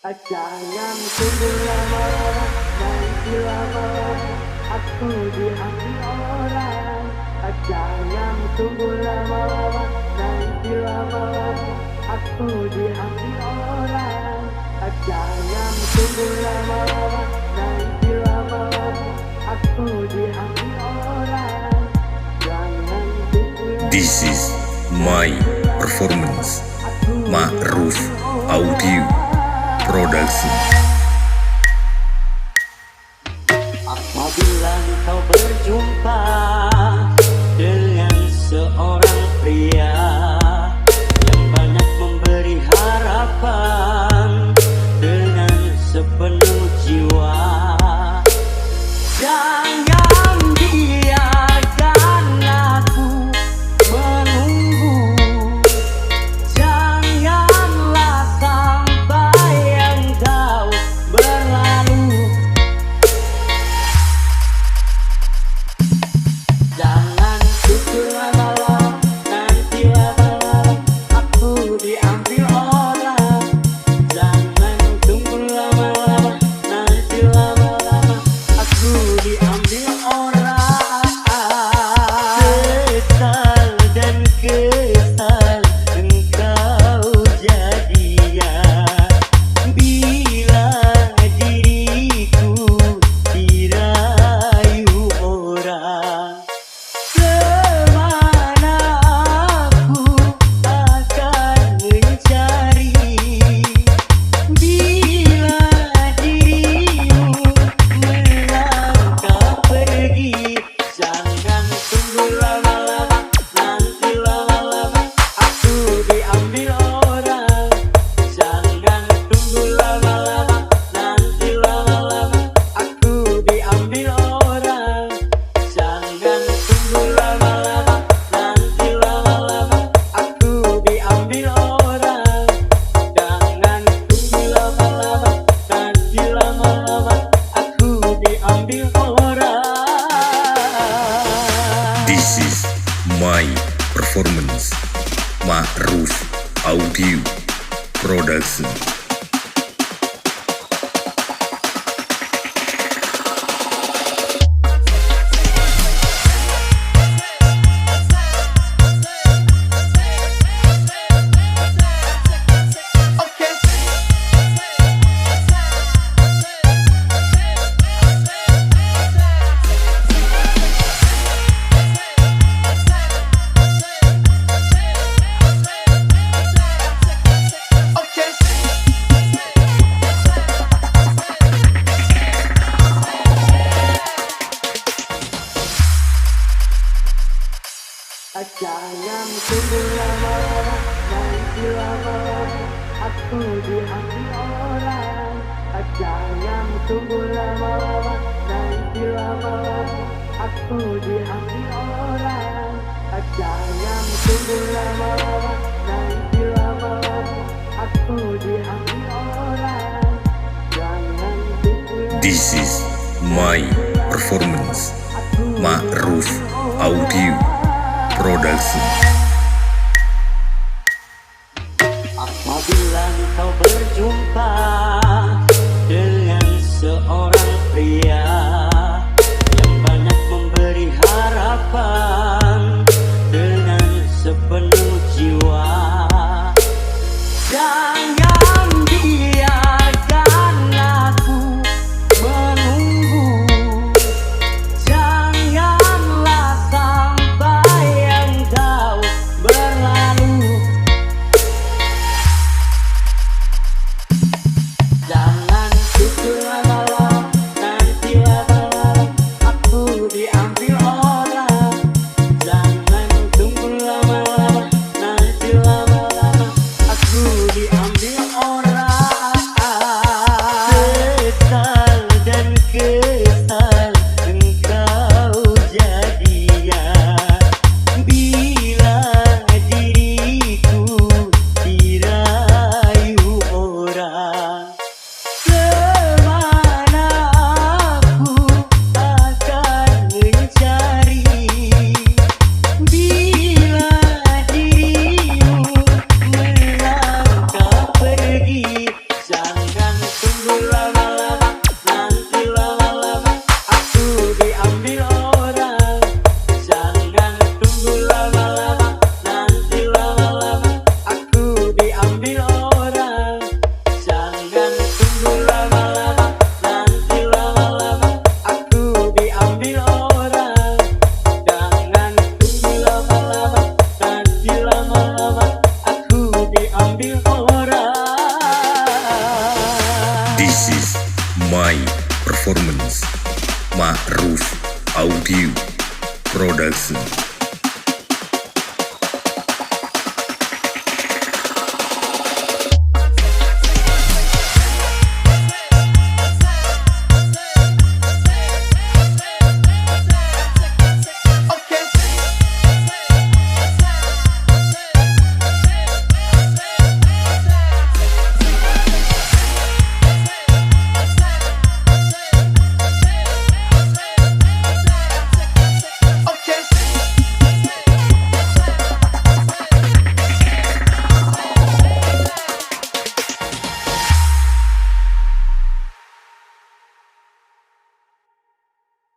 Jangan tunggu lama, nanti lama aku diambil orang. Jangan tunggu lama, nanti lama aku diambil orang. Jangan tunggu lama, nanti lama aku diambil orang. Jangan tunggu lama. This is my performance, Ma'ruf Audio Production. Apabila kau berjumpa dengan seorang pria yang banyak memberi harapan dengan sepenuh jiwa, jangan biarkan aku menunggu. Janganlah sampai engkau berlalu. Jangan tunggu lama-lama, nanti lama-lama aku diambil orang. Jangan tunggu lama-lama, nanti lama-lama aku diambil orang. Kesal dan kesal engkau jadian bila diriku dirayu orang. Kemana aku akan mencari bila dirimu melangkah pergi. Jangan tunggu lama-lama, nanti lama-lama aku diambil orang. Jangan tunggu lama-lama, nanti lama-lama aku diambil orang. Jangan tunggu lama-lama, nanti lama-lama aku diambil orang. Jangan tunggu lama-lama, nanti lama-lama aku diambil orang. This is my performance, Ma'ruf Audio Production. Jangan tunggu lama, nanti lama aku diambil orang. Jangan tunggu lama, nanti lama aku diambil orang. Jangan tunggu lama, nanti lama aku diambil orang. Jangan tunggu lama. This is my performance, Ma'ruf Audio Production.